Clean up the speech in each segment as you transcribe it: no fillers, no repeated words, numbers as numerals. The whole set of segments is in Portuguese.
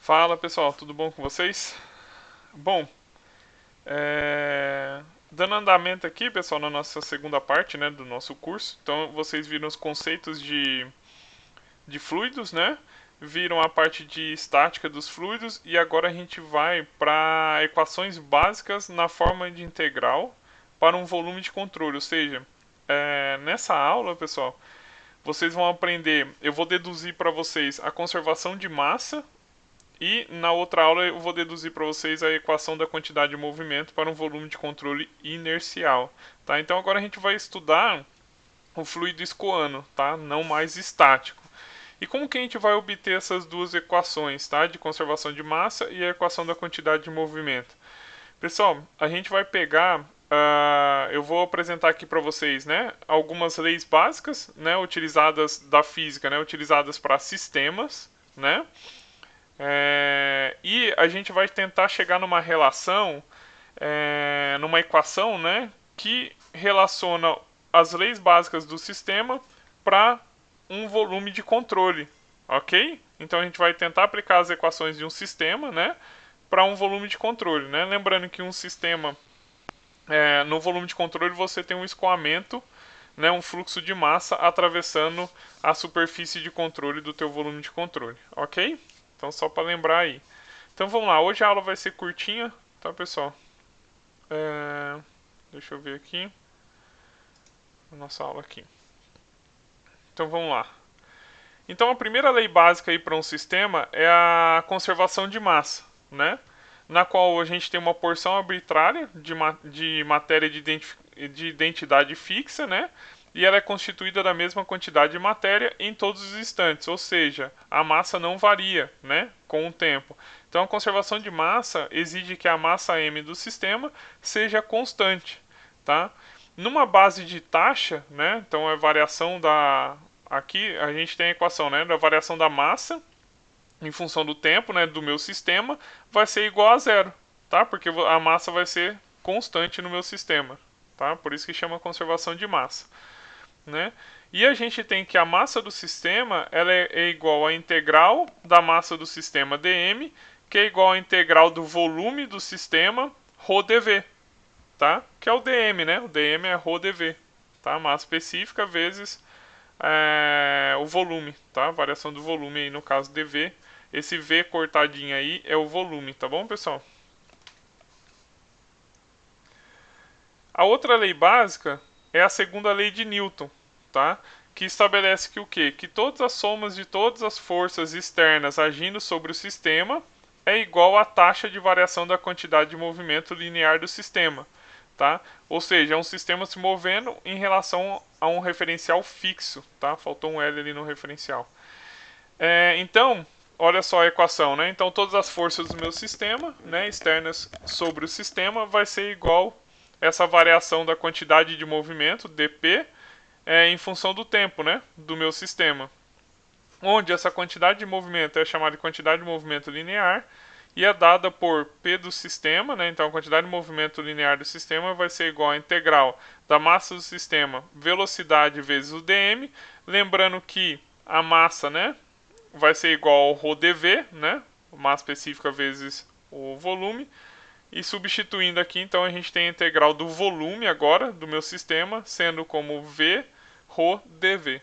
Fala pessoal, tudo bom com vocês? Bom, dando andamento aqui, pessoal, na nossa segunda parte, né, do nosso curso. Então, vocês viram os conceitos de fluidos, né? Viram a parte de estática dos fluidos e agora a gente vai para equações básicas na forma de integral para um volume de controle. Ou seja, nessa aula, pessoal, vocês vão aprender. Eu vou deduzir para vocês a conservação de massa. E na outra aula eu vou deduzir para vocês a equação da quantidade de movimento para um volume de controle inercial. Tá? Então agora a gente vai estudar o fluido escoano, tá? Não mais estático. E como que a gente vai obter essas duas equações, tá? De conservação de massa e a equação da quantidade de movimento? Pessoal, a gente vai pegar, eu vou apresentar aqui para vocês, né, algumas leis básicas, né, utilizadas da física, né, utilizadas para sistemas, né, e a gente vai tentar chegar numa relação, numa equação, né, que relaciona as leis básicas do sistema para um volume de controle, ok? Então a gente vai tentar aplicar as equações de um sistema, né, para um volume de controle, né? Lembrando que um sistema, no volume de controle você tem um escoamento, né, um fluxo de massa atravessando a superfície de controle do teu volume de controle, ok? Então só para lembrar aí. Então vamos lá, hoje a aula vai ser curtinha, tá pessoal? Deixa eu ver aqui, a nossa aula aqui. Então vamos lá. Então a primeira lei básica aí para um sistema é a conservação de massa, né? Na qual a gente tem uma porção arbitrária de matéria de identidade fixa, né? E ela é constituída da mesma quantidade de matéria em todos os instantes, ou seja, a massa não varia, né, com o tempo. Então a conservação de massa exige que a massa m do sistema seja constante, tá? Numa base de taxa, né, então é variação da aqui a gente tem a equação, né, da variação da massa em função do tempo, né, do meu sistema, vai ser igual a zero, tá? Porque a massa vai ser constante no meu sistema, tá? Por isso que chama conservação de massa, né? E a gente tem que a massa do sistema ela é igual à integral da massa do sistema dm, que é igual à integral do volume do sistema ρdv, tá? Que é o dm, né? O dm é ρdv, tá? Massa específica vezes o volume, tá? Variação do volume aí no caso dv. Esse v cortadinho aí é o volume, tá bom, pessoal? A outra lei básica é a segunda lei de Newton, tá? Que estabelece que o quê? Que todas as somas de todas as forças externas agindo sobre o sistema é igual à taxa de variação da quantidade de movimento linear do sistema, tá? Ou seja, é um sistema se movendo em relação a um referencial fixo, tá? Faltou um L ali no referencial. Então, olha só a equação, né? Então todas as forças do meu sistema, né, externas sobre o sistema, vai ser igual essa variação da quantidade de movimento, dp, em função do tempo, né, do meu sistema. Onde essa quantidade de movimento é chamada de quantidade de movimento linear e é dada por P do sistema, né? Então a quantidade de movimento linear do sistema vai ser igual à integral da massa do sistema, velocidade vezes o dm, lembrando que a massa, né, vai ser igual ao ρdv, né, massa específica vezes o volume, e substituindo aqui, então a gente tem a integral do volume agora do meu sistema, sendo como v ρ dv.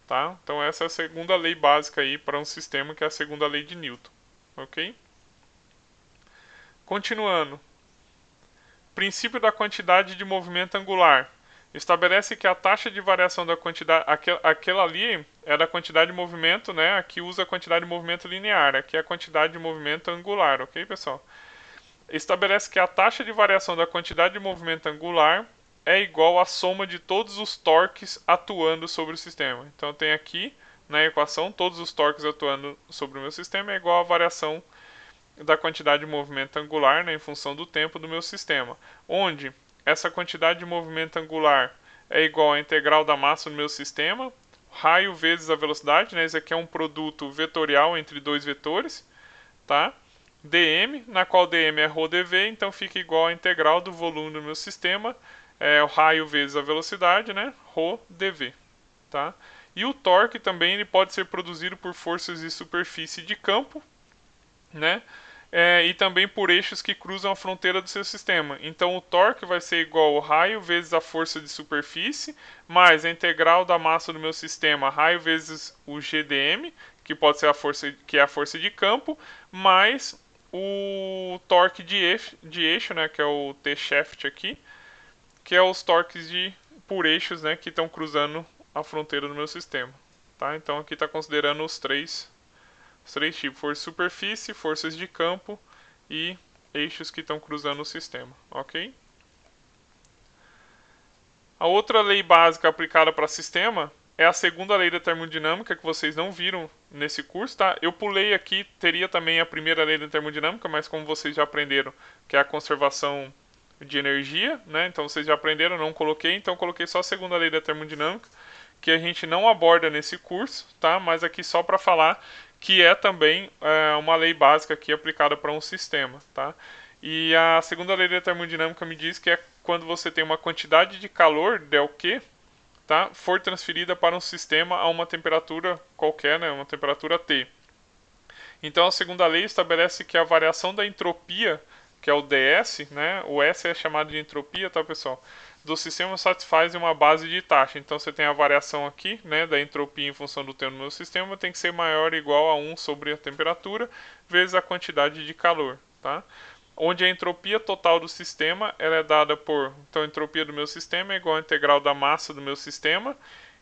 Tá? Então essa é a segunda lei básica aí para um sistema, que é a segunda lei de Newton. Ok? Continuando. Princípio da quantidade de movimento angular. Estabelece que a taxa de variação da quantidade... Aquela ali é da quantidade de movimento, né? Aqui usa a quantidade de movimento linear. Aqui é a quantidade de movimento angular. Ok, pessoal? Estabelece que a taxa de variação da quantidade de movimento angular é igual à soma de todos os torques atuando sobre o sistema. Então tem aqui na equação todos os torques atuando sobre o meu sistema é igual à variação da quantidade de movimento angular, né, em função do tempo do meu sistema, onde essa quantidade de movimento angular é igual à integral da massa do meu sistema, raio vezes a velocidade, né, isso aqui é um produto vetorial entre dois vetores, tá? dm, na qual dm é ρdv, então fica igual à integral do volume do meu sistema, o raio vezes a velocidade, né, ρdv, tá? E o torque também ele pode ser produzido por forças de superfície de campo, né? E também por eixos que cruzam a fronteira do seu sistema. Então o torque vai ser igual ao raio vezes a força de superfície, mais a integral da massa do meu sistema, raio vezes o GDM, que pode ser a força de campo, mais o torque de eixo, né, que é o T-shaft aqui, que é os torques por eixos, né, que estão cruzando a fronteira do meu sistema. Tá? Então aqui está considerando os três tipos: força de superfície, forças de campo e eixos que estão cruzando o sistema, ok? A outra lei básica aplicada para sistema é a segunda lei da termodinâmica, que vocês não viram nesse curso, tá? Eu pulei aqui, teria também a primeira lei da termodinâmica, mas como vocês já aprenderam, que é a conservação de energia, né? Então vocês já aprenderam, não coloquei, então coloquei só a segunda lei da termodinâmica, que a gente não aborda nesse curso, tá? Mas aqui só para falar que é também uma lei básica aqui aplicada para um sistema, tá? E a segunda lei da termodinâmica me diz que é quando você tem uma quantidade de calor, ΔQ, tá, for transferida para um sistema a uma temperatura qualquer, né, uma temperatura T. Então a segunda lei estabelece que a variação da entropia, que é o ds, né, o S é chamado de entropia, tá, pessoal, do sistema satisfaz uma base de taxa. Então você tem a variação aqui, né, da entropia em função do tempo no meu sistema, tem que ser maior ou igual a 1 sobre a temperatura vezes a quantidade de calor, tá? Onde a entropia total do sistema ela é dada por... Então, a entropia do meu sistema é igual à integral da massa do meu sistema.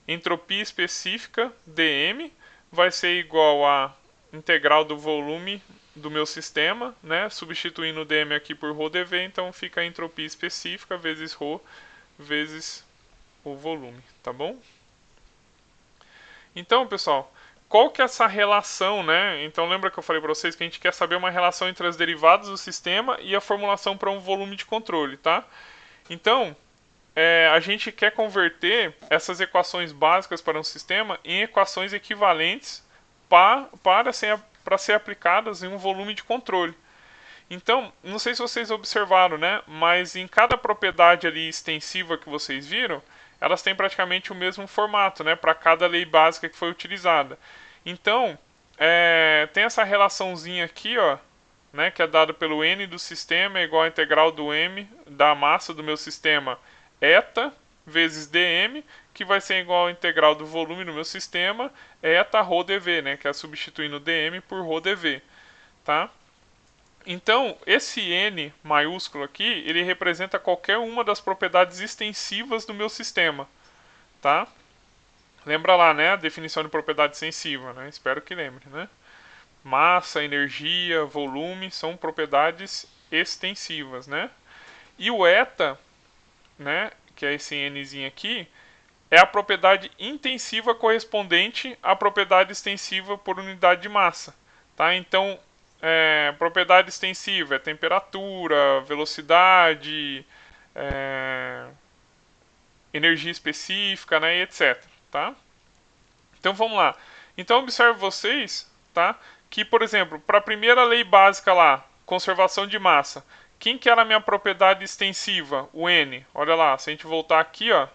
Entropia específica, dm, vai ser igual à integral do volume do meu sistema, né? Substituindo o dm aqui por ρdv, então fica a entropia específica vezes ρ vezes o volume, tá bom? Então, pessoal, qual que é essa relação, né? Então lembra que eu falei para vocês que a gente quer saber uma relação entre as derivadas do sistema e a formulação para um volume de controle, tá? Então, a gente quer converter essas equações básicas para um sistema em equações equivalentes para ser aplicadas em um volume de controle. Então, não sei se vocês observaram, né? Mas em cada propriedade ali extensiva que vocês viram, elas têm praticamente o mesmo formato, né? Para cada lei básica que foi utilizada. Então, tem essa relaçãozinha aqui, ó, né? Que é dada pelo n do sistema é igual à integral do m da massa do meu sistema eta vezes dm, que vai ser igual à integral do volume do meu sistema eta ρdv, né? Que é substituindo dm por ρdv, tá? Então, esse n maiúsculo aqui, ele representa qualquer uma das propriedades extensivas do meu sistema, tá? Lembra lá, né, a definição de propriedade extensiva, né? Espero que lembre, né? Massa, energia, volume são propriedades extensivas, né? E o eta, né, que é esse nzinho aqui, é a propriedade intensiva correspondente à propriedade extensiva por unidade de massa, tá? Então, propriedade extensiva é temperatura, velocidade, energia específica, né, e etc. Tá? Então vamos lá. Então observe vocês, tá, que, por exemplo, para a primeira lei básica lá, conservação de massa, quem que era a minha propriedade extensiva? O N. Olha lá, se a gente voltar aqui, ó,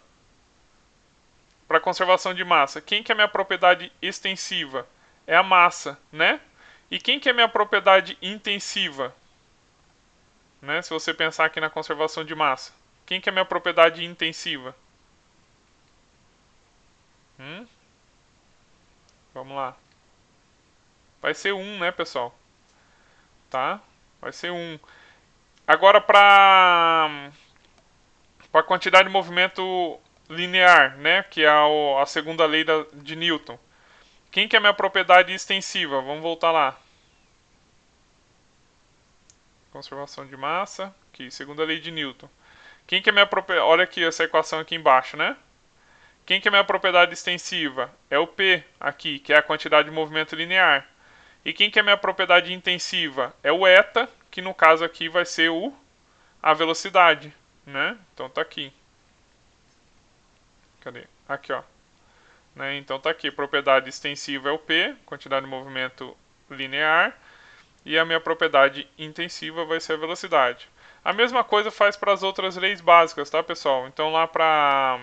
para conservação de massa, quem que é a minha propriedade extensiva? É a massa, né? E quem que é minha propriedade intensiva? Né? Se você pensar aqui na conservação de massa. Quem que é minha propriedade intensiva? Vamos lá. Vai ser 1, né, pessoal? Tá? Vai ser 1. Agora, para a quantidade de movimento linear, né, que é a segunda lei de Newton. Quem que é minha propriedade extensiva? Vamos voltar lá. Conservação de massa, aqui, segunda lei de Newton. Quem que é minha propriedade? Olha aqui essa equação aqui embaixo, né? Quem que é minha propriedade extensiva? É o P aqui, que é a quantidade de movimento linear. E quem que é minha propriedade intensiva? É o eta, que no caso aqui vai ser a velocidade, né? Então tá aqui. Cadê? Aqui, ó. Né? Então tá aqui, propriedade extensiva é o P, quantidade de movimento linear, e a minha propriedade intensiva vai ser a velocidade. A mesma coisa faz para as outras leis básicas, tá, pessoal? Então lá para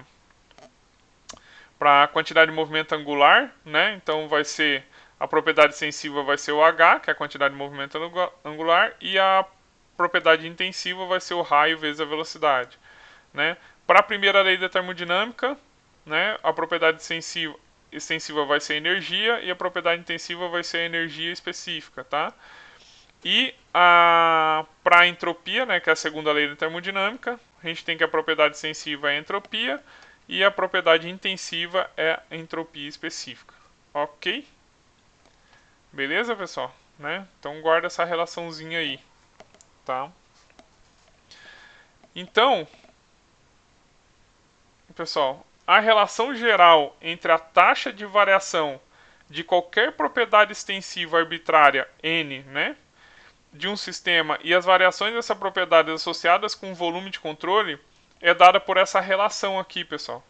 a quantidade de movimento angular, né? Então vai ser A propriedade extensiva vai ser o H, que é a quantidade de movimento angular, e a propriedade intensiva vai ser o raio vezes a velocidade, né? Para a primeira lei da termodinâmica, né, a propriedade extensiva vai ser energia e a propriedade intensiva vai ser a energia específica, tá? E para a entropia, né, que é a segunda lei da termodinâmica, a gente tem que a propriedade extensiva é a entropia e a propriedade intensiva é a entropia específica. Ok? Beleza, pessoal? Né? Então guarda essa relaçãozinha aí, tá? Então, pessoal, a relação geral entre a taxa de variação de qualquer propriedade extensiva arbitrária n, né, de um sistema e as variações dessa propriedade associadas com o volume de controle é dada por essa relação aqui, pessoal.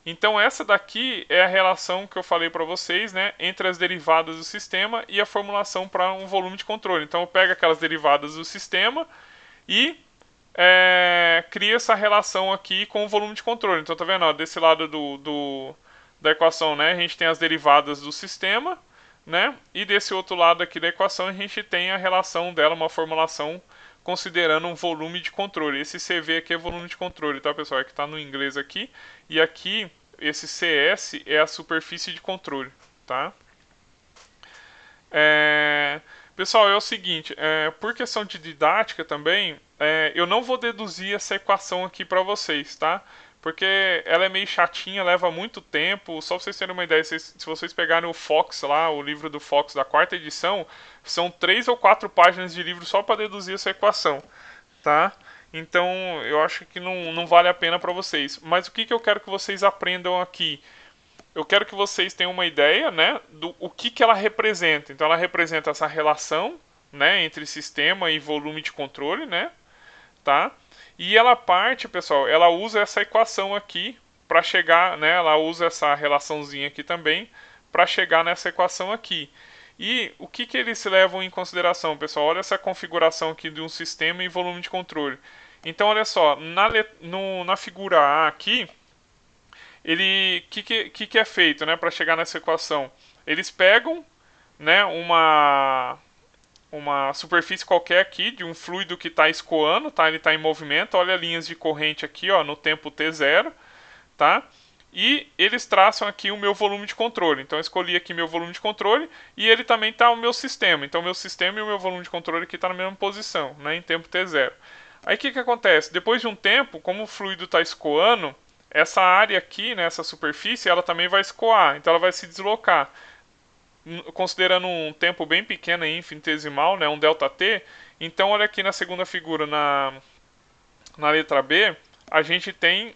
Então essa daqui é a relação que eu falei para vocês, né, entre as derivadas do sistema e a formulação para um volume de controle. Então eu pego aquelas derivadas do sistema e cria essa relação aqui com o volume de controle. Então tá vendo? Ó, desse lado da equação, né, a gente tem as derivadas do sistema, né, e desse outro lado aqui da equação a gente tem a relação dela, uma formulação considerando um volume de controle. Esse CV aqui é volume de controle, tá, pessoal? É que está no inglês aqui. E aqui, esse CS é a superfície de controle, tá? Pessoal, é o seguinte, por questão de didática também, eu não vou deduzir essa equação aqui para vocês, tá? Porque ela é meio chatinha, leva muito tempo. Só para vocês terem uma ideia, se vocês pegarem o Fox lá, o livro do Fox da quarta edição, são 3 ou 4 páginas de livro só para deduzir essa equação, tá? Então eu acho que não vale a pena para vocês. Mas o que eu quero que vocês aprendam aqui? Eu quero que vocês tenham uma ideia, né, do o que ela representa. Então ela representa essa relação, né, entre sistema e volume de controle, né, tá? E ela parte, pessoal, ela usa essa equação aqui para chegar, né, ela usa essa relaçãozinha aqui também para chegar nessa equação aqui. E o que eles levam em consideração, pessoal? Olha essa configuração aqui de um sistema e volume de controle. Então, olha só, na figura A aqui, ele que é feito, né, para chegar nessa equação? Eles pegam, né, uma superfície qualquer aqui de um fluido que está escoando, tá? Ele está em movimento. Olha linhas de corrente aqui, ó, no tempo t0, tá? E eles traçam aqui o meu volume de controle. Então eu escolhi aqui meu volume de controle e ele também está o meu sistema. Então o meu sistema e o meu volume de controle aqui está na mesma posição, né, em tempo t0. Aí o que acontece? Depois de um tempo, como o fluido está escoando, essa área aqui, né, essa superfície, ela também vai escoar, então ela vai se deslocar. Considerando um tempo bem pequeno, infinitesimal, né, um ΔT, então olha aqui na segunda figura, na letra B, a gente tem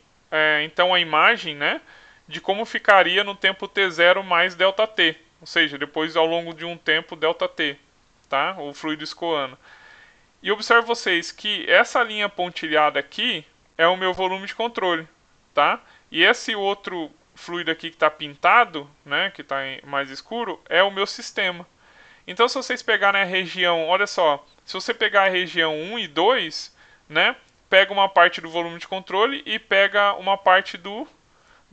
então a imagem, né, de como ficaria no tempo t0 mais ΔT, ou seja, depois ao longo de um tempo ΔT, tá, o fluido escoando. E observe vocês que essa linha pontilhada aqui é o meu volume de controle, tá? E esse outro fluido aqui que está pintado, né, que está mais escuro, é o meu sistema. Então, se vocês pegarem a região, olha só, se você pegar a região 1 e 2, né, pega uma parte do volume de controle e pega uma parte do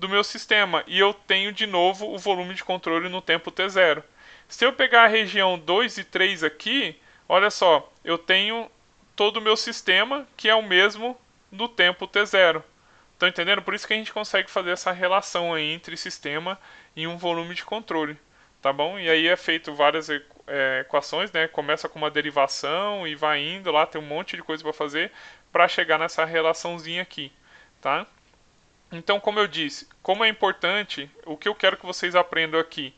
meu sistema. E eu tenho de novo o volume de controle no tempo t0. Se eu pegar a região 2 e 3 aqui, olha só, eu tenho todo o meu sistema que é o mesmo do tempo t0. Estão entendendo? Por isso que a gente consegue fazer essa relação aí entre sistema e um volume de controle. Tá bom? E aí é feito várias equações, né? Começa com uma derivação e vai indo lá, tem um monte de coisa para fazer para chegar nessa relaçãozinha aqui, tá? Então, como eu disse, como é importante, o que eu quero que vocês aprendam aqui,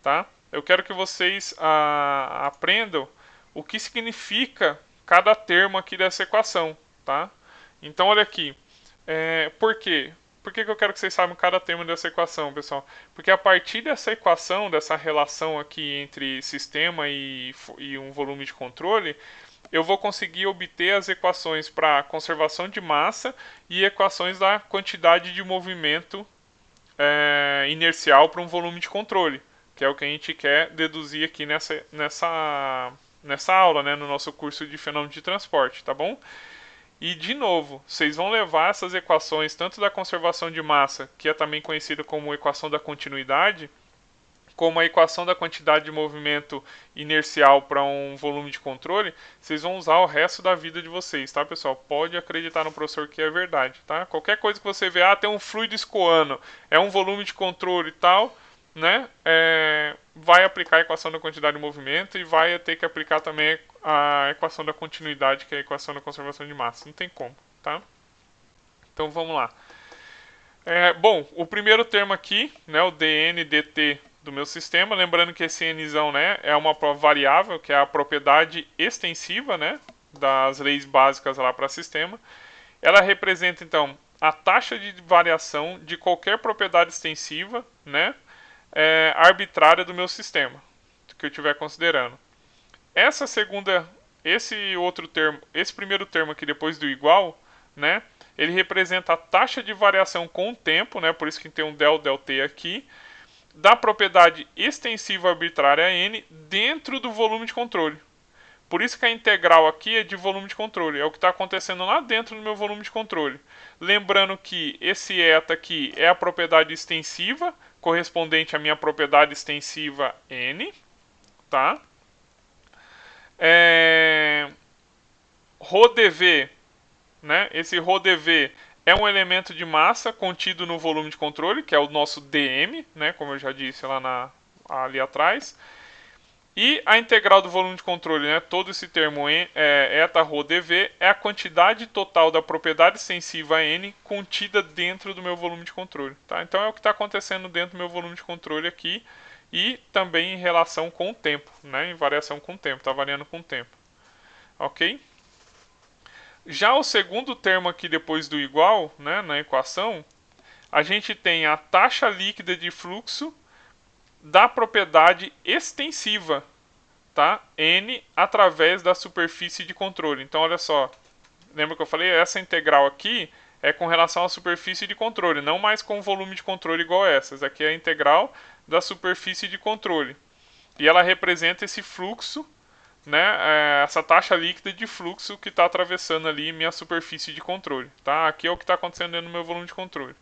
tá? Eu quero que vocês aprendam o que significa cada termo aqui dessa equação, tá? Então, olha aqui. Por quê? Por que eu quero que vocês saibam cada termo dessa equação, pessoal? Porque a partir dessa equação, dessa relação aqui entre sistema e um volume de controle, eu vou conseguir obter as equações para conservação de massa e equações da quantidade de movimento inercial para um volume de controle, que é o que a gente quer deduzir aqui nessa aula, né, no nosso curso de fenômeno de transporte, tá bom? E, de novo, vocês vão levar essas equações, tanto da conservação de massa, que é também conhecida como equação da continuidade, como a equação da quantidade de movimento inercial para um volume de controle, vocês vão usar o resto da vida de vocês, tá, pessoal? Pode acreditar no professor que é verdade, tá? Qualquer coisa que você vê, tem um fluido escoando, é um volume de controle e tal, né? Vai aplicar a equação da quantidade de movimento e vai ter que aplicar também a equação da continuidade, que é a equação da conservação de massa. Não tem como, tá? Então vamos lá. Bom, o primeiro termo aqui, né, o dn dt do meu sistema, lembrando que esse nzão, né, é uma variável, que é a propriedade extensiva, né, das leis básicas lá para sistema. Ela representa, então, a taxa de variação de qualquer propriedade extensiva, né, arbitrária do meu sistema, que eu estiver considerando. Esse primeiro termo aqui depois do igual, né, ele representa a taxa de variação com o tempo, né, por isso que tem um del_t aqui, da propriedade extensiva arbitrária n dentro do volume de controle. Por isso que a integral aqui é de volume de controle, é o que está acontecendo lá dentro do meu volume de controle. Lembrando que esse eta aqui é a propriedade extensiva, correspondente à minha propriedade extensiva n, tá? ρdv, né? Esse ρdv é um elemento de massa contido no volume de controle, que é o nosso dm, né? Como eu já disse lá ali atrás. E a integral do volume de controle, né? Todo esse termo eta ρdv é a quantidade total da propriedade extensiva n contida dentro do meu volume de controle, tá? Então é o que está acontecendo dentro do meu volume de controle aqui e também em relação com o tempo, né? Em variação com o tempo, está variando com o tempo, ok? Já o segundo termo aqui depois do igual, né, na equação, a gente tem a taxa líquida de fluxo da propriedade extensiva, tá? N através da superfície de controle. Então, olha só, lembra que eu falei? Essa integral aqui é com relação à superfície de controle, não mais com o volume de controle igual a essa. Essa aqui é a integral da superfície de controle. E ela representa esse fluxo, né, essa taxa líquida de fluxo que está atravessando ali minha superfície de controle. Tá? Aqui é o que está acontecendo dentro do meu volume de controle.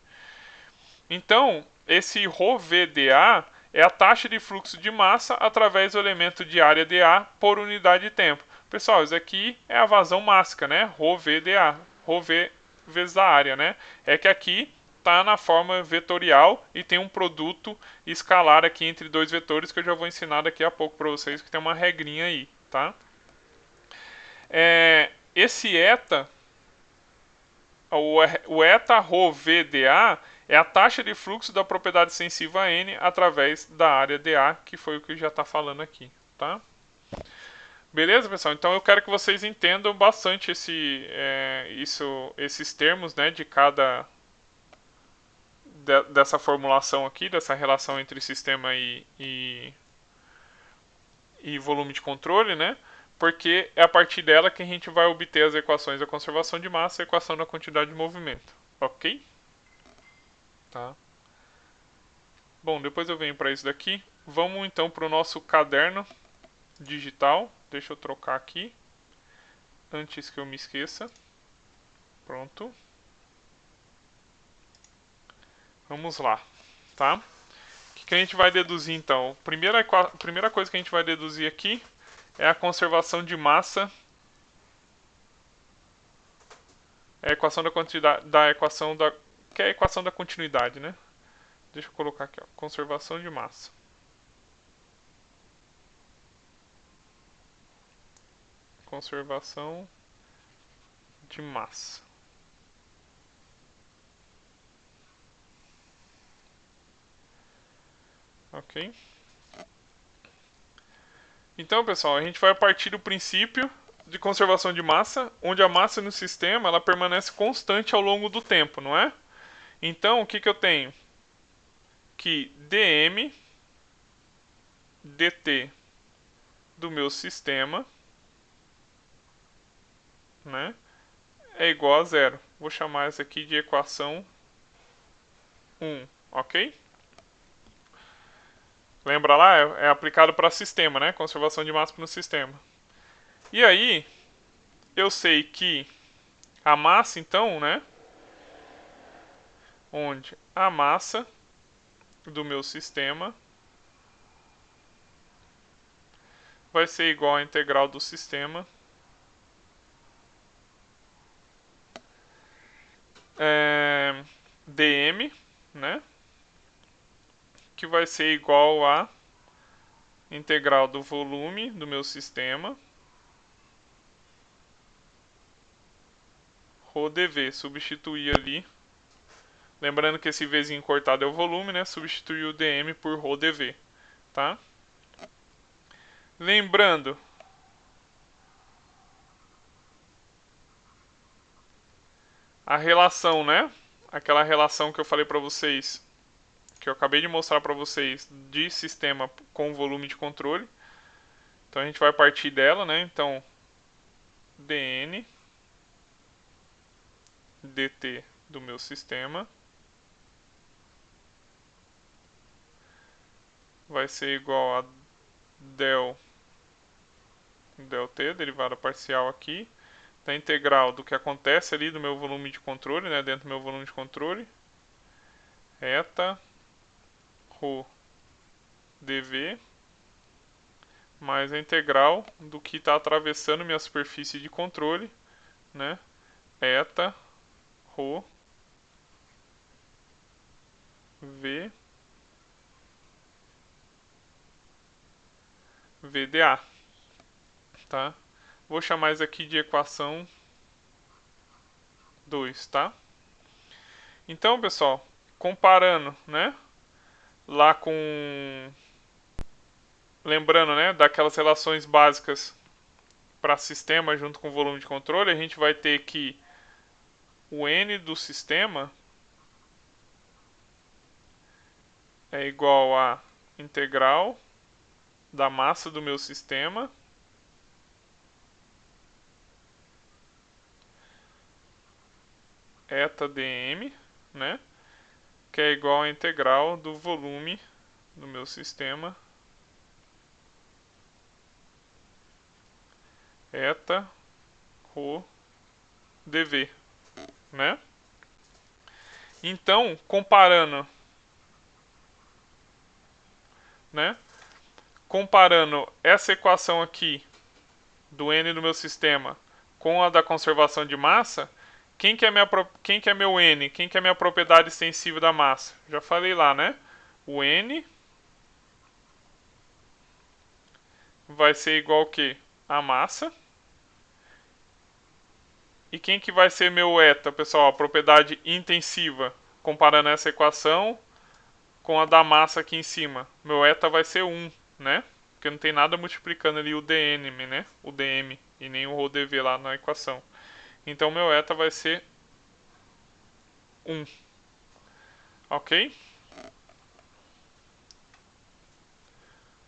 Então, esse ρVdA é a taxa de fluxo de massa através do elemento de área dA por unidade de tempo. Pessoal, isso aqui é a vazão mássica, né? ρVdA, ρV vezes a área, né? É que aqui está na forma vetorial e tem um produto escalar aqui entre dois vetores que eu já vou ensinar daqui a pouco para vocês, que tem uma regrinha aí, tá? Esse eta, o eta ρVdA, é a taxa de fluxo da propriedade extensiva n através da área dA, que foi o que já está falando aqui, tá? Beleza, pessoal? Então eu quero que vocês entendam bastante esses termos, né, de dessa formulação aqui, dessa relação entre sistema e volume de controle, né? Porque é a partir dela que a gente vai obter as equações da conservação de massa e a equação da quantidade de movimento, ok? Tá. Bom, depois eu venho para isso daqui. Vamos então para o nosso caderno digital. Deixa eu trocar aqui, antes que eu me esqueça. Pronto. Vamos lá, tá? O que a gente vai deduzir então? Primeira coisa que a gente vai deduzir aqui é a conservação de massa. É a equação da quantidade, que é a equação da continuidade, né? Deixa eu colocar aqui, ó, conservação de massa. Conservação de massa. Ok? Então, pessoal, a gente vai partir do princípio de conservação de massa, onde a massa no sistema ela permanece constante ao longo do tempo, não é? Então, o que eu tenho? Que dm dt do meu sistema, né, é igual a zero. Vou chamar essa aqui de equação 1, ok? Lembra lá? É aplicado para sistema, né? Conservação de massa no sistema. E aí, eu sei que a massa, então, né? Onde a massa do meu sistema vai ser igual à integral do sistema dm, né? Que vai ser igual a integral do volume do meu sistema rho dv. Substituir ali, lembrando que esse vzinho cortado é o volume, né? Substituir o dm por rho dv, tá? Lembrando a relação, né? Aquela relação que eu falei para vocês, que eu acabei de mostrar para vocês, de sistema com volume de controle. Então a gente vai partir dela, né? Então dn dt do meu sistema vai ser igual a del t, derivada parcial aqui, da integral do que acontece ali do meu volume de controle, né? Dentro do meu volume de controle, eta rho dv mais a integral do que está atravessando minha superfície de controle, né? Eta rho v VDA, tá? Vou chamar isso aqui de equação 2, tá? Então, pessoal, comparando, né? Lá com... Lembrando, né? Daquelas relações básicas para sistema junto com volume de controle, a gente vai ter que o N do sistema é igual a integral da massa do meu sistema eta dm, né? Que é igual à integral do volume do meu sistema eta rho dv, né? Então, comparando, né? Comparando essa equação aqui do N do meu sistema com a da conservação de massa, quem que é meu N? Quem que é minha propriedade extensiva da massa? Já falei lá, né? O N vai ser igual ao quê? A massa. E quem que vai ser meu eta, pessoal? A propriedade intensiva, comparando essa equação com a da massa aqui em cima. Meu eta vai ser 1, né? Porque não tem nada multiplicando ali o dm, né? O dm e nem o rho dv lá na equação. Então meu eta vai ser 1. Ok?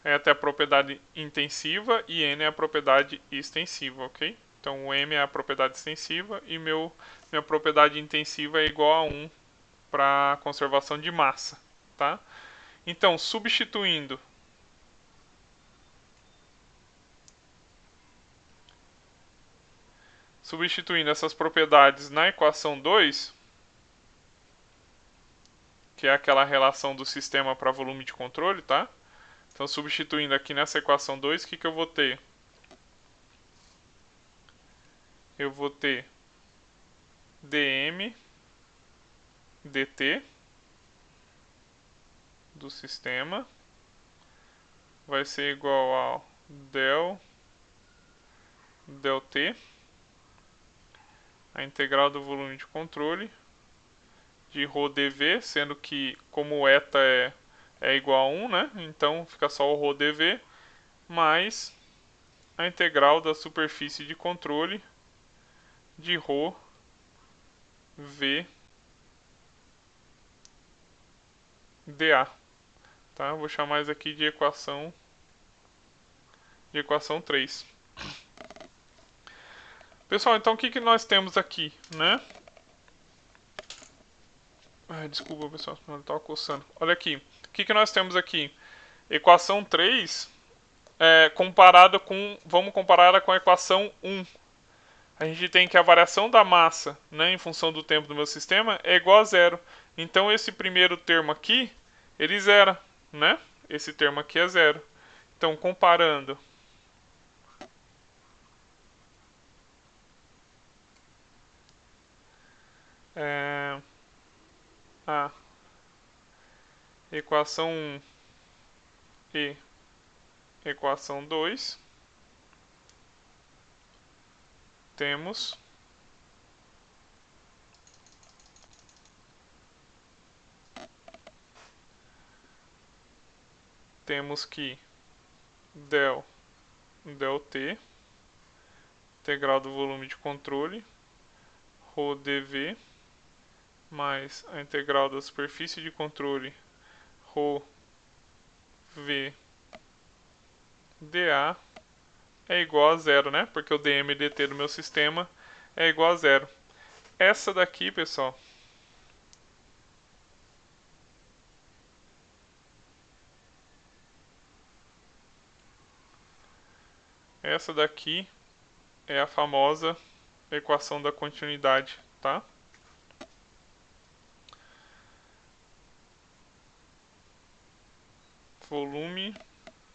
Eta é a propriedade intensiva e n é a propriedade extensiva, ok? Então o m é a propriedade extensiva e minha propriedade intensiva é igual a 1 para conservação de massa, tá? Então, substituindo essas propriedades na equação 2, que é aquela relação do sistema para volume de controle, tá? Então, substituindo aqui nessa equação 2, o que eu vou ter? Eu vou ter dm dt do sistema vai ser igual ao del t, a integral do volume de controle, de rho dv, sendo que como o eta é igual a 1, né? Então fica só o rho dv, mais a integral da superfície de controle de rho v dA. Tá? Eu vou chamar isso aqui de equação 3. Pessoal, então o que nós temos aqui, né? Desculpa, pessoal, eu estava coçando. Olha aqui, o que nós temos aqui? Equação 3 comparada com... Vamos comparar ela com a equação 1. A gente tem que a variação da massa, né, em função do tempo do meu sistema é igual a zero. Então esse primeiro termo aqui, ele zera, né? Esse termo aqui é zero. Então comparando a equação 1 e equação 2, temos que del t, integral do volume de controle, ρ dv, mais a integral da superfície de controle, ρ v dA, é igual a zero, né? Porque o dm dt do meu sistema é igual a zero. Essa daqui, pessoal, essa daqui é a famosa equação da continuidade, tá? Volume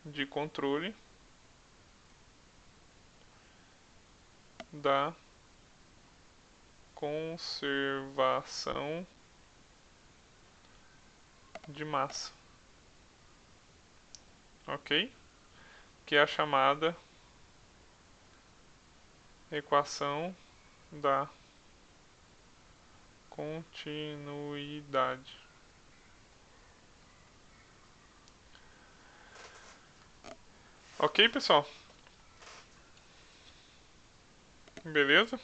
de controle da conservação de massa, ok? Que é a chamada equação da continuidade. Ok, pessoal? Beleza?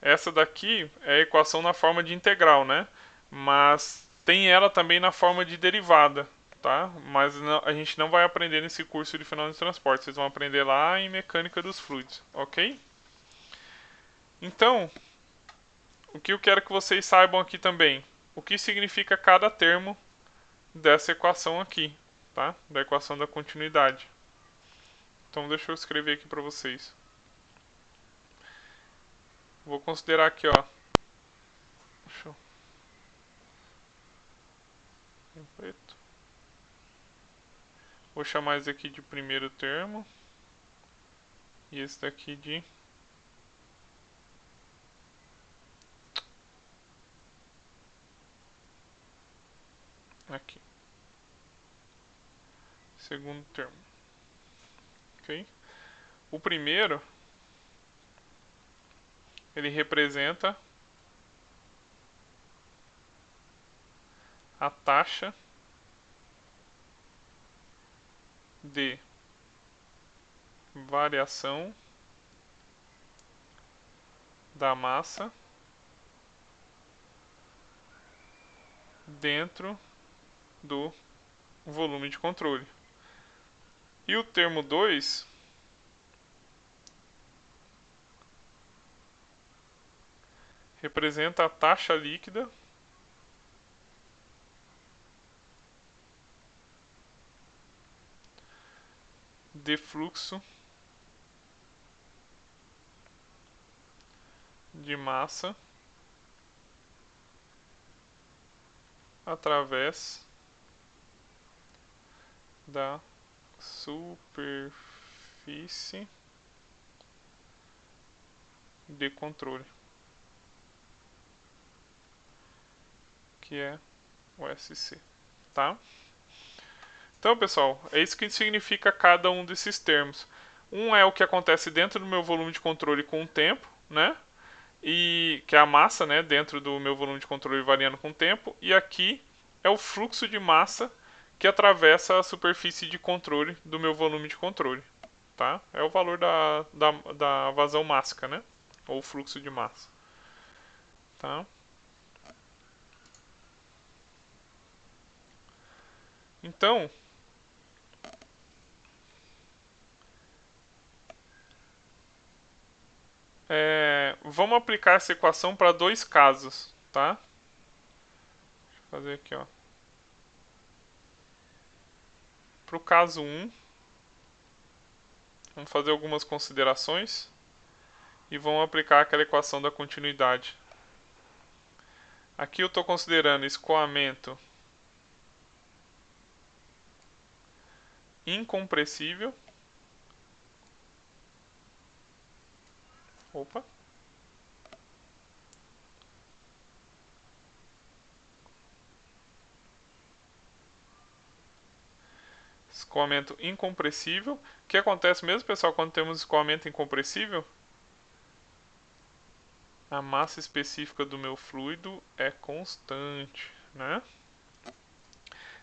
Essa daqui é a equação na forma de integral, né? Mas tem ela também na forma de derivada, tá? Mas não, a gente não vai aprender nesse curso de fenômeno de transporte. Vocês vão aprender lá em mecânica dos fluidos, ok? Então, o que eu quero que vocês saibam aqui também, o que significa cada termo dessa equação aqui, tá? Da equação da continuidade. Então, deixa eu escrever aqui para vocês. Vou considerar aqui, ó. Deixa eu... em preto. Vou chamar esse aqui de primeiro termo. E esse daqui de aqui. Segundo termo. Ok? O primeiro, ele representa a taxa de variação da massa dentro do volume de controle. E o termo 2 representa a taxa líquida de fluxo de massa através da superfície de controle, que é o SC, tá? Então, pessoal, é isso que significa cada um desses termos. Um é o que acontece dentro do meu volume de controle com o tempo, né? E que é a massa, né, dentro do meu volume de controle variando com o tempo, e aqui é o fluxo de massa que atravessa a superfície de controle do meu volume de controle, tá? É o valor da vazão mássica, né? Ou fluxo de massa, tá? Então, vamos aplicar essa equação para dois casos, tá? Deixa eu fazer aqui, ó. Para o caso 1, vamos fazer algumas considerações e vamos aplicar aquela equação da continuidade. Aqui eu estou considerando escoamento incompressível. Opa. Escoamento incompressível. O que acontece mesmo, pessoal, quando temos escoamento incompressível? A massa específica do meu fluido é constante, né?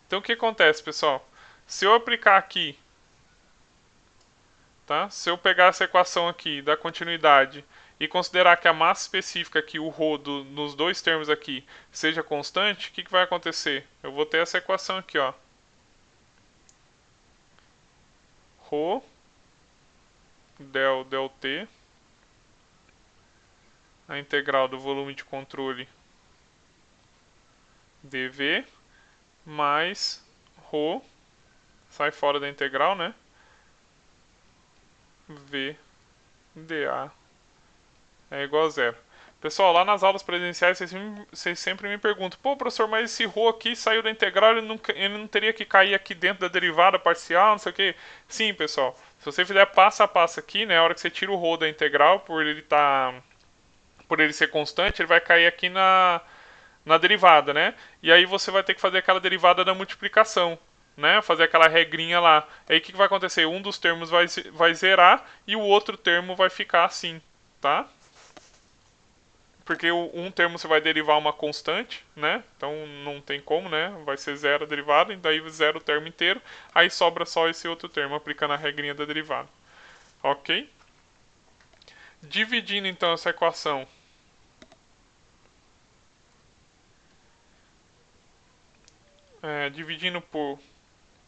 Então o que acontece, pessoal? Se eu aplicar aqui, tá? Se eu pegar essa equação aqui da continuidade e considerar que a massa específica aqui, o ρ nos dois termos aqui, seja constante, o que vai acontecer? Eu vou ter essa equação aqui, ó. Ρ del T, a integral do volume de controle dV, mais ρ, sai fora da integral, né? V dA é igual a zero. Pessoal, lá nas aulas presenciais vocês sempre me perguntam: pô, professor, mas esse ρ aqui saiu da integral, ele não teria que cair aqui dentro da derivada parcial, não sei o que. Sim, pessoal, se você fizer passo a passo aqui, né, a hora que você tira o ρ da integral, por ele ser constante, ele vai cair aqui na derivada, né? E aí você vai ter que fazer aquela derivada da multiplicação, né? Fazer aquela regrinha lá. Aí o que vai acontecer? Um dos termos vai zerar e o outro termo vai ficar assim, tá? Porque um termo você vai derivar uma constante, né? Então não tem como, né? Vai ser zero a derivada, e daí zero o termo inteiro. Aí sobra só esse outro termo, aplicando a regrinha da derivada. Ok? Dividindo então essa equação dividindo por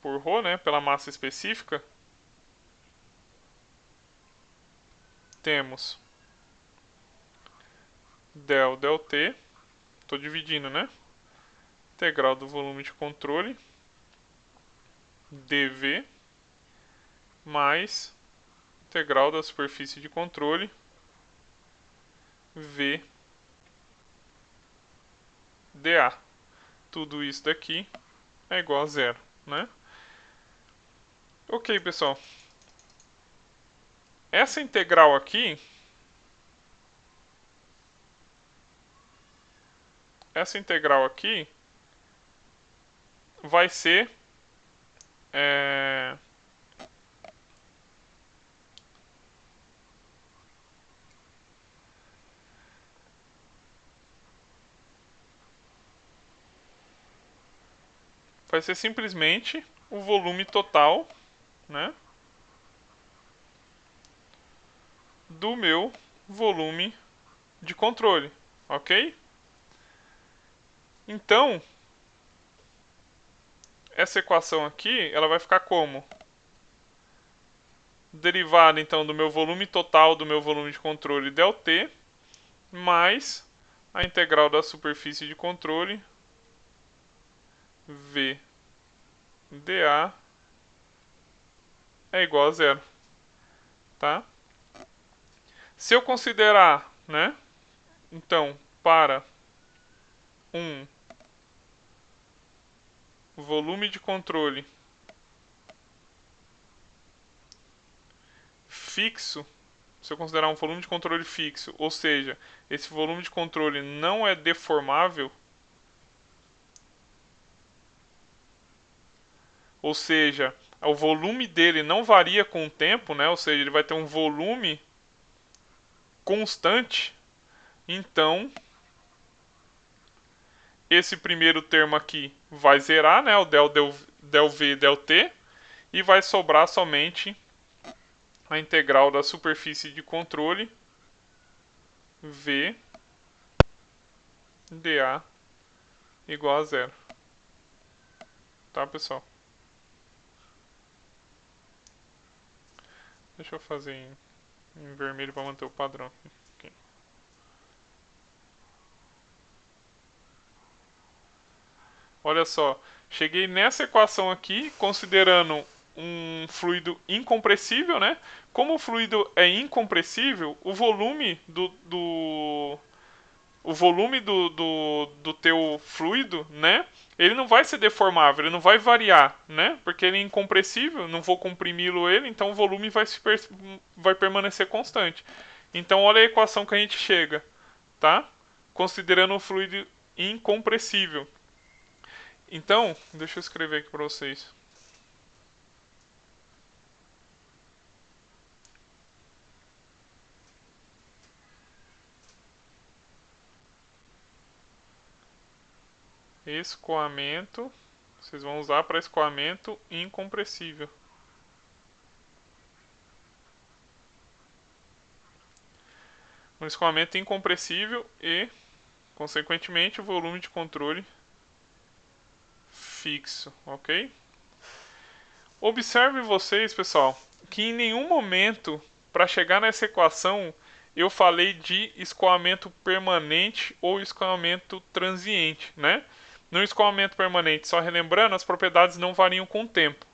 ρ, né, pela massa específica, temos del T, estou dividindo, né, integral do volume de controle, dV, mais integral da superfície de controle, V dA. Tudo isso daqui é igual a zero, né? Ok, pessoal. Essa integral aqui, vai ser é, simplesmente o volume total, né, do meu volume de controle, ok? Então, essa equação aqui, ela vai ficar como? Derivada, então, do meu volume total do meu volume de controle ΔT, mais a integral da superfície de controle, V dA, é igual a zero, tá? Se eu considerar, né, então, para um volume de controle fixo, se eu considerar um volume de controle fixo, ou seja, esse volume de controle não é deformável, ou seja, o volume dele não varia com o tempo, né? Ou seja, ele vai ter um volume constante, então esse primeiro termo aqui vai zerar, né? O del V del T, e vai sobrar somente a integral da superfície de controle V dA igual a zero. Tá, pessoal? Deixa eu fazer em vermelho para manter o padrão aqui. Olha só, cheguei nessa equação aqui considerando um fluido incompressível, né? Como o fluido é incompressível, o volume do teu fluido, né? Ele não vai ser deformável, ele não vai variar, né? Porque ele é incompressível, não vou comprimi-lo ele, então o volume vai permanecer constante. Então olha a equação que a gente chega, tá? Considerando o fluido incompressível. Então, deixa eu escrever aqui para vocês. escoamento, vocês vão usar para escoamento incompressível. Um escoamento incompressível e, consequentemente, o volume de controle fixo, ok? Observe vocês, pessoal, que em nenhum momento, para chegar nessa equação, eu falei de escoamento permanente ou escoamento transiente, né? No escoamento permanente, só relembrando, as propriedades não variam com o tempo,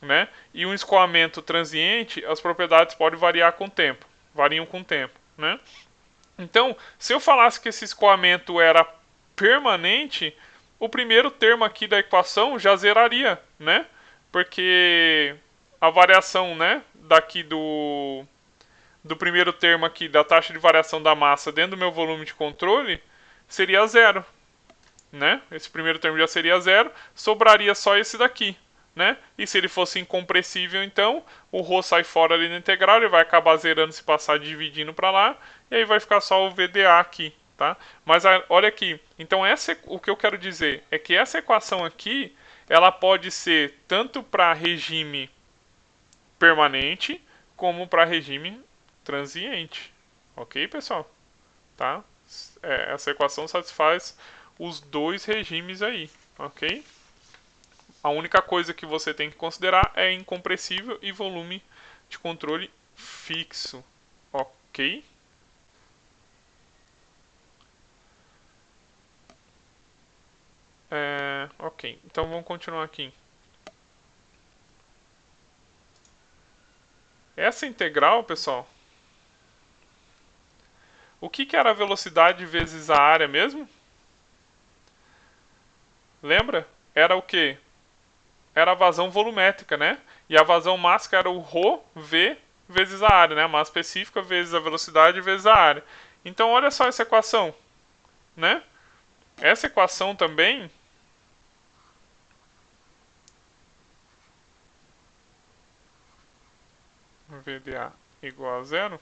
né? E um escoamento transiente, as propriedades podem variar com o tempo, variam com o tempo, né? Então, se eu falasse que esse escoamento era permanente, o primeiro termo aqui da equação já zeraria, né? Porque a variação, né, daqui do primeiro termo aqui da taxa de variação da massa dentro do meu volume de controle seria zero, né? Esse primeiro termo já seria zero, sobraria só esse daqui, né? E se ele fosse incompressível, então o ρ sai fora ali na integral, ele vai acabar zerando se passar dividindo para lá, e aí vai ficar só o VDA aqui, tá? Mas olha aqui, então o que eu quero dizer é que essa equação aqui, ela pode ser tanto para regime permanente como para regime transiente, ok, pessoal? Tá? Essa equação satisfaz os dois regimes aí, ok? A única coisa que você tem que considerar é incompressível e volume de controle fixo, ok? Ok, então vamos continuar aqui. Essa integral, pessoal, o que era a velocidade vezes a área mesmo? Lembra? Era o quê? Era a vazão volumétrica, né? E a vazão máxima era o ρv vezes a área, né? A massa específica vezes a velocidade vezes a área. Então, olha só essa equação, né? Essa equação também VDA igual a zero,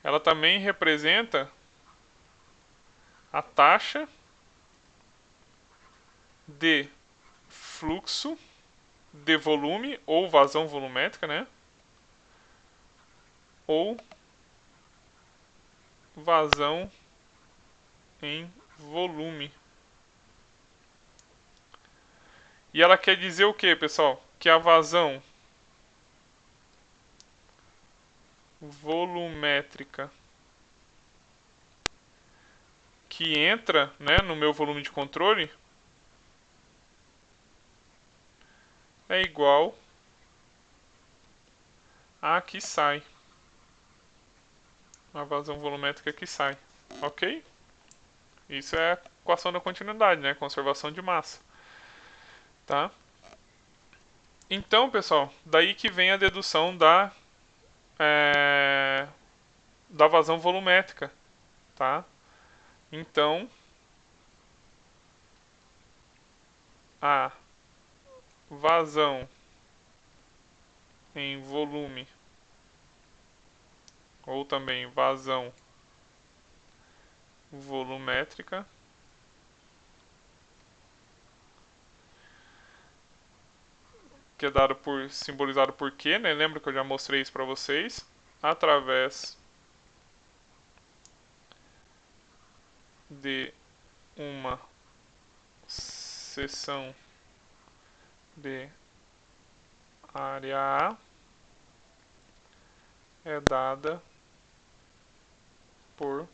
ela também representa a taxa de fluxo de volume ou vazão volumétrica, né? Ou vazão em volume. E ela quer dizer o que, pessoal? Que a vazão volumétrica que entra, né, no meu volume de controle é igual a que sai. A vazão volumétrica que sai. Ok? Isso é a equação da continuidade, né? Conservação de massa. Tá? Então, pessoal, daí que vem a dedução da vazão volumétrica. Tá? Então, a vazão em volume, ou também vazão volumétrica, que é dado por simbolizado por Q, né? Lembra que eu já mostrei isso para vocês? Através de uma seção de área A é dada por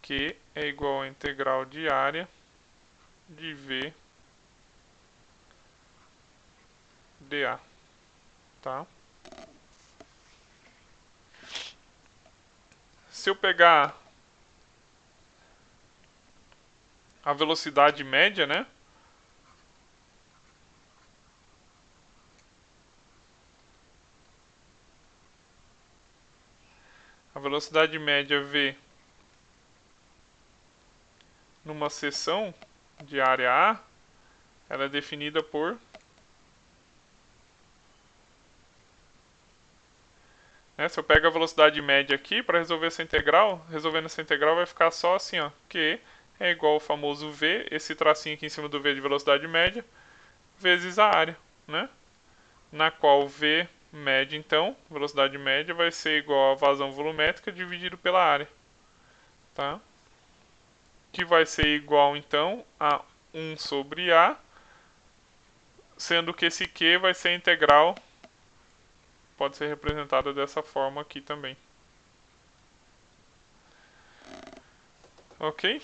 Q é igual a integral de área de V dA, tá? Se eu pegar a velocidade média, né? A velocidade média V numa seção de área A, ela é definida por Né? Se eu pego a velocidade média aqui, para resolver essa integral, resolvendo essa integral vai ficar só assim, ó, Q é igual ao famoso V, esse tracinho aqui em cima do V de velocidade média, vezes a área, né? Na qual V média, então, velocidade média, vai ser igual a vazão volumétrica dividido pela área, tá? Que vai ser igual, então, a 1 sobre A, sendo que esse Q vai ser integral, pode ser representado dessa forma aqui também. Ok?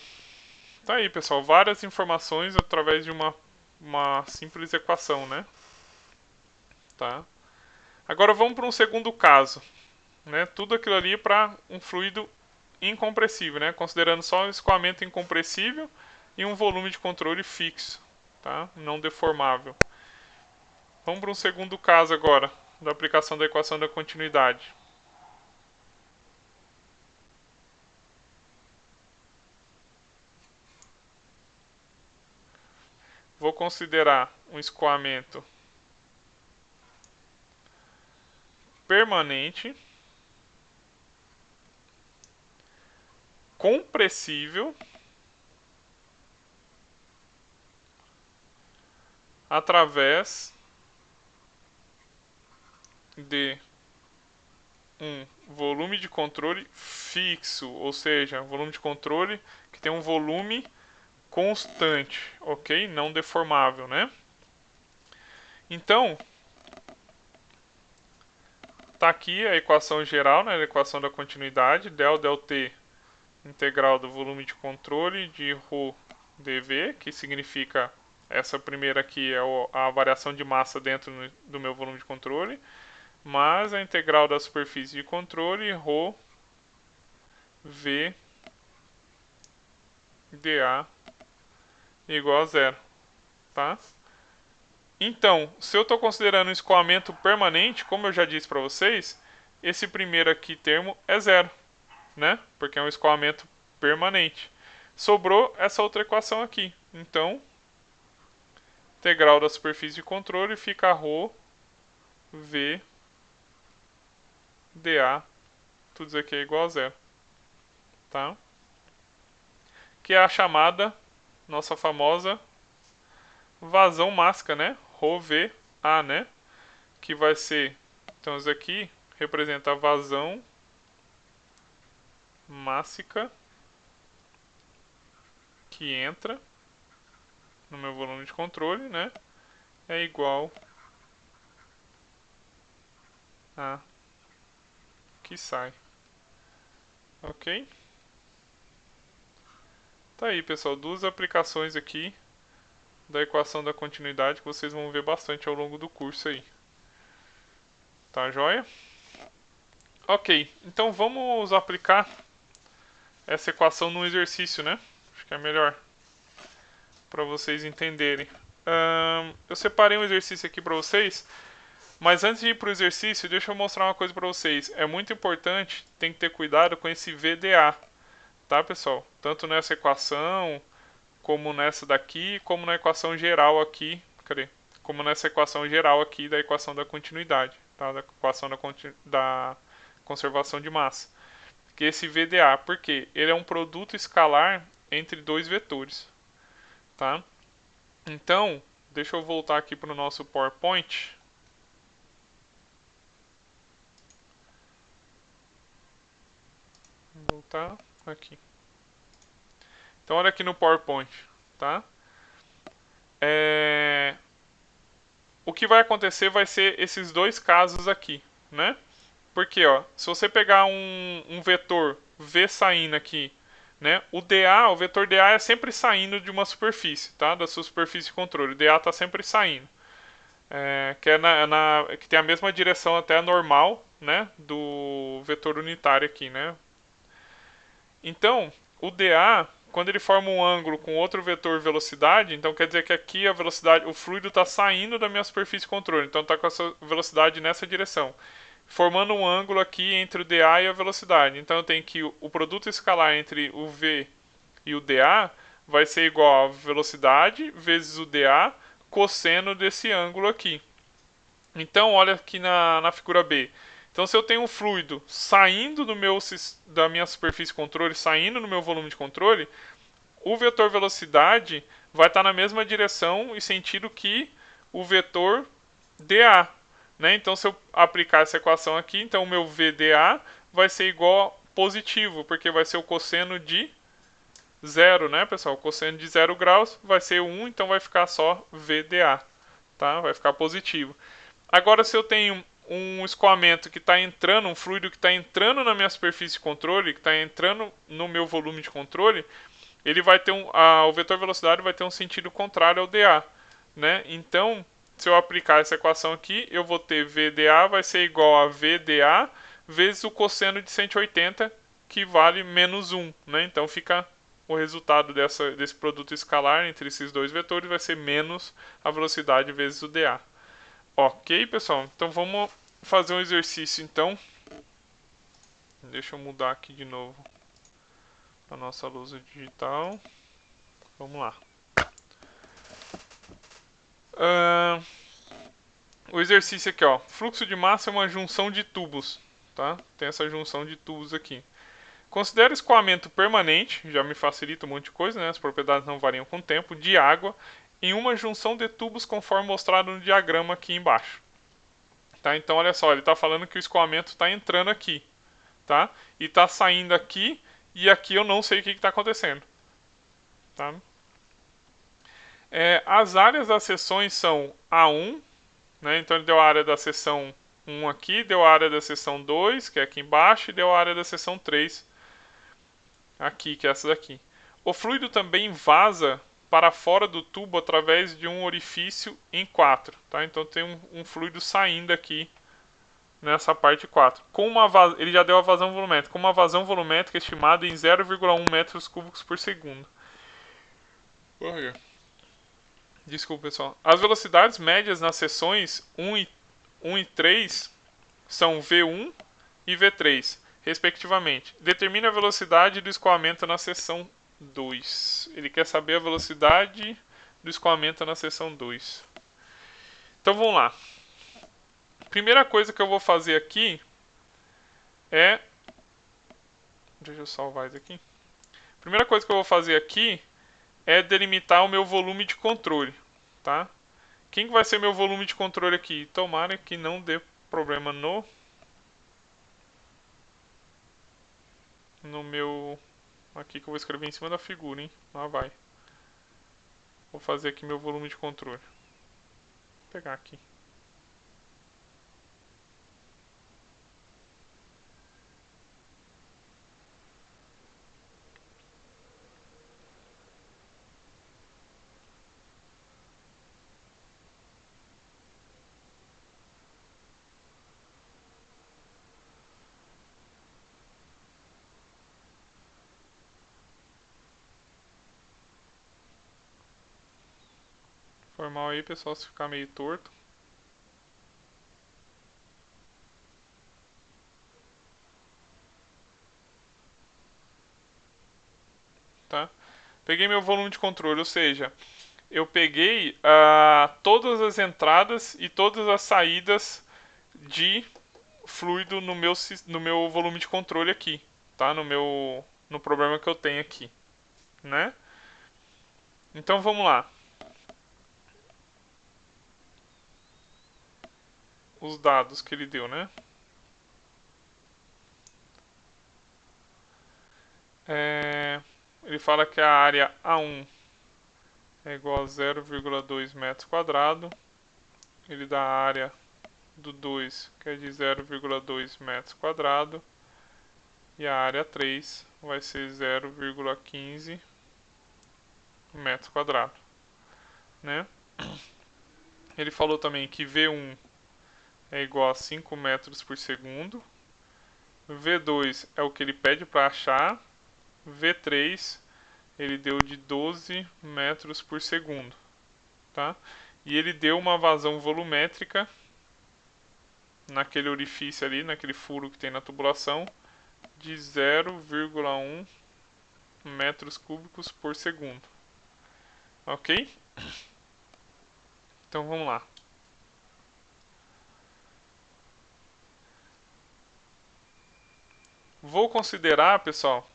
Tá aí, pessoal, várias informações através de uma simples equação, né? Tá? Agora vamos para um segundo caso, né? Tudo aquilo ali para um fluido incompressível, né? Considerando só um escoamento incompressível e um volume de controle fixo, tá? Não deformável. Vamos para um segundo caso agora, da aplicação da equação da continuidade. Vou considerar um escoamento permanente, compressível, através de um volume de controle fixo, ou seja, um volume de controle que tem um volume constante, ok? Não deformável, né? Então, tá aqui a equação geral, né? A equação da continuidade, del t integral do volume de controle de ρ dv, que significa essa primeira aqui é a variação de massa dentro do meu volume de controle, mais a integral da superfície de controle ρ v dA igual a zero, tá? Então, se eu estou considerando um escoamento permanente, como eu já disse para vocês, esse primeiro aqui termo é zero, né? Porque é um escoamento permanente. Sobrou essa outra equação aqui. Então, integral da superfície de controle fica ρ v dA, tudo isso aqui é igual a zero, tá? Que é a chamada, nossa famosa vazão mássica, né? ρ a, né? Que vai ser, então isso aqui representa a vazão mássica que entra no meu volume de controle, né? É igual a que sai. Ok? Tá aí, pessoal, duas aplicações aqui da equação da continuidade que vocês vão ver bastante ao longo do curso aí. Tá joia? Ok, então vamos aplicar essa equação no exercício, né? Acho que é melhor para vocês entenderem. Eu separei um exercício aqui para vocês, mas antes de ir para o exercício, deixa eu mostrar uma coisa para vocês. É muito importante, tem que ter cuidado com esse VDA, tá, pessoal? Tanto nessa equação, como nessa daqui, como na equação geral aqui, cadê? Como nessa equação geral aqui da equação da continuidade, tá? Da equação da conservação de massa. Que esse VDA, porque ele é um produto escalar entre dois vetores, tá? Então, deixa eu voltar aqui para o nosso PowerPoint. Vou voltar aqui. Então, olha aqui no PowerPoint, tá? O que vai acontecer vai ser esses dois casos aqui, né? Porque, ó, se você pegar um vetor V saindo aqui, né? O DA, o vetor DA é sempre saindo de uma superfície, tá? Da sua superfície de controle. O DA está sempre saindo. Que tem a mesma direção até normal, né? Do vetor unitário aqui, né? Então, o dA, quando ele forma um ângulo com outro vetor velocidade, então quer dizer que aqui a velocidade, o fluido está saindo da minha superfície de controle, então está com essa velocidade nessa direção, formando um ângulo aqui entre o dA e a velocidade. Então eu tenho que o produto escalar entre o V e o dA vai ser igual a velocidade vezes o dA cosseno desse ângulo aqui. Então olha aqui na figura B. Então, se eu tenho um fluido saindo da minha superfície de controle, saindo no meu volume de controle, o vetor velocidade vai estar na mesma direção e sentido que o vetor dA. Né? Então, se eu aplicar essa equação aqui, então o meu VdA vai ser igual a positivo, porque vai ser o cosseno de zero, né, pessoal? O cosseno de 0 graus vai ser 1, então vai ficar só VdA. Tá? Vai ficar positivo. Agora, se eu tenho um escoamento que está entrando, um fluido que está entrando na minha superfície de controle, que está entrando no meu volume de controle, ele vai ter o vetor velocidade vai ter um sentido contrário ao dA, né? Então, se eu aplicar essa equação aqui, eu vou ter VdA vai ser igual a VdA vezes o cosseno de 180, que vale menos 1, né? Então fica o resultado desse produto escalar entre esses dois vetores vai ser menos a velocidade vezes o dA. Ok, pessoal? Então vamos fazer um exercício então. Deixa eu mudar aqui de novo a nossa lousa digital. Vamos lá. O exercício aqui, ó. Fluxo de massa é uma junção de tubos, tá? Tem essa junção de tubos aqui. Considere escoamento permanente, já me facilita um monte de coisa, né? As propriedades não variam com o tempo, de água em uma junção de tubos conforme mostrado no diagrama aqui embaixo. Tá? Então, olha só, ele está falando que o escoamento está entrando aqui, tá? E está saindo aqui, e aqui eu não sei o que está acontecendo. Tá? As áreas das seções são A1, né? Então ele deu a área da seção 1 aqui, deu a área da seção 2, que é aqui embaixo, e deu a área da seção 3, aqui, que é essa daqui. O fluido também vaza para fora do tubo através de um orifício em 4. Tá? Então tem um fluido saindo aqui nessa parte 4. Ele já deu a vazão volumétrica, com uma vazão volumétrica estimada em 0,1 metros cúbicos por segundo. Desculpa, pessoal. As velocidades médias nas seções 1 e 3 são V1 e V3, respectivamente. Determine a velocidade do escoamento na seção 2. Ele quer saber a velocidade do escoamento na seção 2. Então vamos lá. Primeira coisa que eu vou fazer aqui é... Deixa eu salvar isso aqui. Primeira coisa que eu vou fazer aqui é delimitar o meu volume de controle. Tá? Quem vai ser meu volume de controle aqui? Tomara que não dê problema no meu... Aqui que eu vou escrever em cima da figura, hein? Lá vai. Vou fazer aqui meu volume de controle. Vou pegar aqui. Foi mal aí, pessoal, se ficar meio torto. Tá? Peguei meu volume de controle, ou seja, eu peguei todas as entradas e todas as saídas de fluido no meu volume de controle aqui, tá? No problema que eu tenho aqui, né? Então vamos lá. Os dados que ele deu, né? Ele fala que a área A1 é igual a 0,2 metros quadrados. Ele dá a área do 2, que é de 0,2 metros quadrados. E a área 3 vai ser 0,15 metros quadrados. Né? Ele falou também que V1 é igual a 5 metros por segundo. V2 é o que ele pede para achar. V3 ele deu de 12 metros por segundo. Tá? E ele deu uma vazão volumétrica naquele orifício ali, naquele furo que tem na tubulação, de 0,1 metros cúbicos por segundo. Ok? Então vamos lá. Vou considerar, pessoal,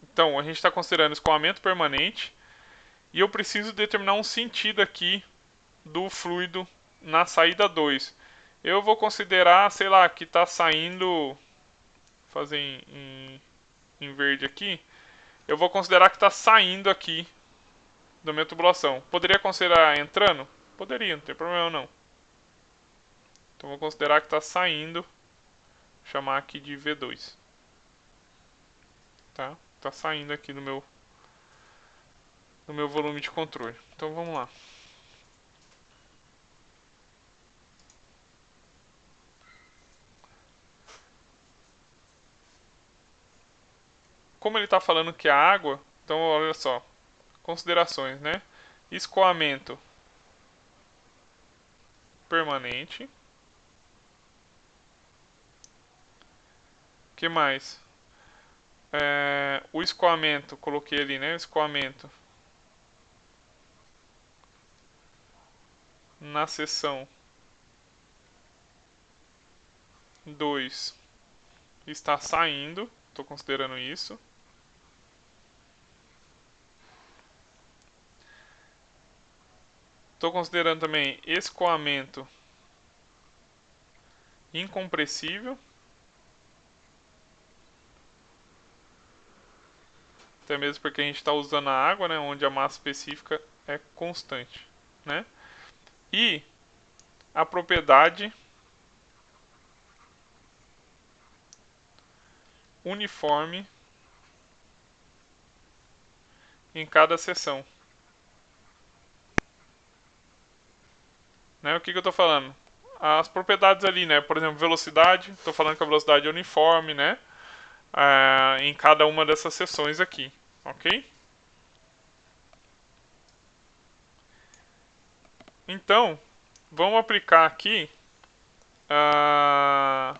então a gente está considerando escoamento permanente e eu preciso determinar um sentido aqui do fluido na saída 2. Eu vou considerar, sei lá, que está saindo, vou fazer em verde aqui, eu vou considerar que está saindo aqui da minha tubulação. Poderia considerar entrando? Poderia, não tem problema não. Então vou considerar que está saindo, vou chamar aqui de V2. Tá? Tá saindo aqui no meu volume de controle. Então vamos lá. Como ele está falando que é água, então olha só, considerações, né? Escoamento permanente. Que mais? O escoamento, coloquei ali, né? O escoamento na seção 2 está saindo, estou considerando isso. Estou considerando também escoamento incompressível. Até mesmo porque a gente está usando a água, né, onde a massa específica é constante, né? E a propriedade uniforme em cada seção. Né? O que eu estou falando? As propriedades ali, né? Por exemplo, velocidade. Estou falando que a velocidade é uniforme, né? Em cada uma dessas seções aqui, ok? Então, vamos aplicar aqui a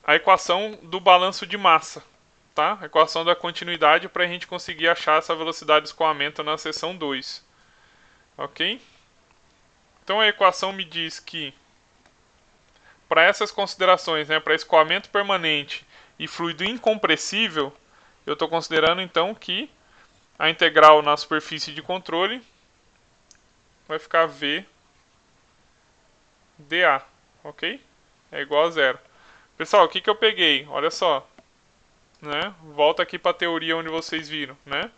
equação do balanço de massa, tá? A equação da continuidade para a gente conseguir achar essa velocidade de escoamento na seção 2, ok? Então a equação me diz que para essas considerações, né, para escoamento permanente e fluido incompressível, eu estou considerando então que a integral na superfície de controle vai ficar V dA, ok? É igual a zero. Pessoal, o que eu peguei? Olha só, né? Volta aqui para a teoria onde vocês viram, né?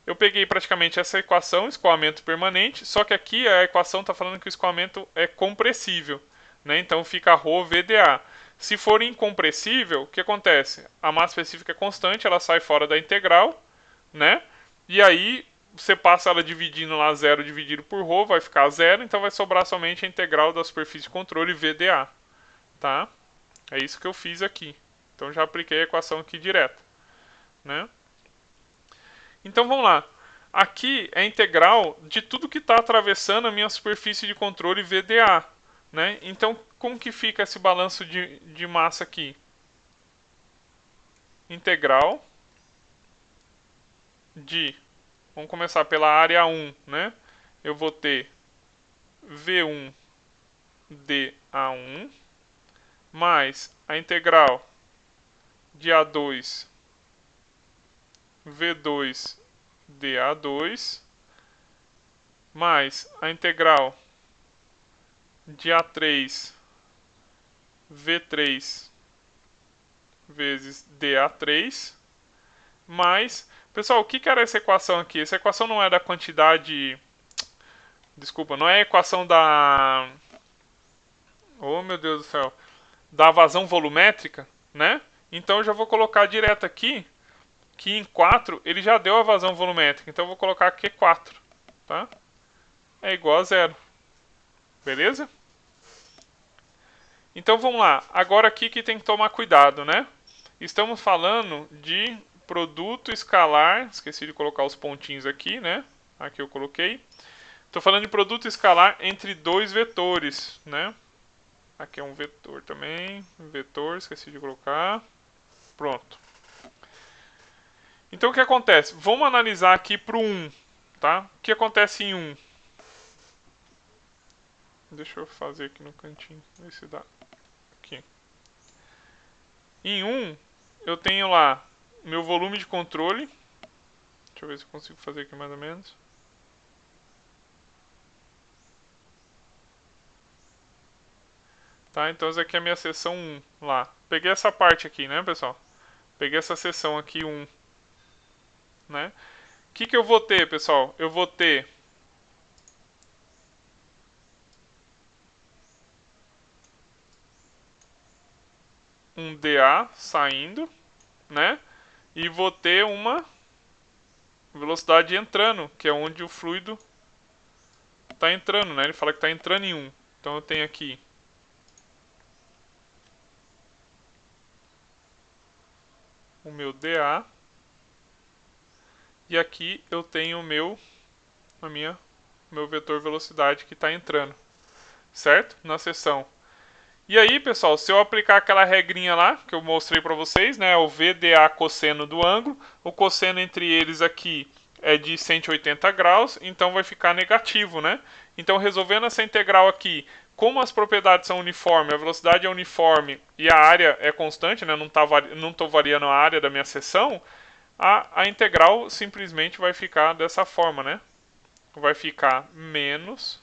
Eu peguei praticamente essa equação, escoamento permanente, só que aqui a equação está falando que o escoamento é compressível, né? Então fica ρ VdA. Se for incompressível, o que acontece? A massa específica é constante, ela sai fora da integral, né? E aí você passa ela dividindo lá 0 dividido por ρ, vai ficar 0, então vai sobrar somente a integral da superfície de controle VdA, tá? É isso que eu fiz aqui. Então já apliquei a equação aqui direto, né? Então vamos lá. Aqui é a integral de tudo que está atravessando a minha superfície de controle VdA, né? Então como que fica esse balanço de massa aqui? Integral de, vamos começar pela área 1, né? Eu vou ter V1 dA1 mais a integral de A2 V2 dA2 mais a integral de A3 V3 vezes dA3 mais... Pessoal, o que era essa equação aqui? Essa equação não é da quantidade... Desculpa, não é a equação da... Oh, meu Deus do céu. Da vazão volumétrica, né? Então eu já vou colocar direto aqui que em 4 ele já deu a vazão volumétrica. Então eu vou colocar aqui 4, tá? É igual a zero. Beleza? Então vamos lá. Agora aqui que tem que tomar cuidado, né? Estamos falando de produto escalar. Esqueci de colocar os pontinhos aqui, né? Aqui eu coloquei. Estou falando de produto escalar entre dois vetores, né? Aqui é um vetor também. Vetor, esqueci de colocar. Pronto. Então o que acontece? Vamos analisar aqui para o 1, tá? O que acontece em 1? Deixa eu fazer aqui no cantinho, ver se dá. Aqui. Em 1, eu tenho lá meu volume de controle. Deixa eu ver se eu consigo fazer aqui mais ou menos. Tá, então essa aqui é a minha seção 1 lá. Peguei essa parte aqui, né, pessoal? Peguei essa seção aqui 1, né? O que eu vou ter, pessoal? Eu vou ter um DA saindo, né? E vou ter uma velocidade entrando, que é onde o fluido está entrando, né? Ele fala que está entrando em 1. Então eu tenho aqui o meu DA e aqui eu tenho meu vetor velocidade que está entrando, certo? Na seção. E aí, pessoal, se eu aplicar aquela regrinha lá que eu mostrei para vocês, né, o VDA cosseno do ângulo, o cosseno entre eles aqui é de 180 graus, então vai ficar negativo, né? Então, resolvendo essa integral aqui, como as propriedades são uniformes, a velocidade é uniforme e a área é constante, né, não estou variando a área da minha seção, a integral simplesmente vai ficar dessa forma, né? Vai ficar menos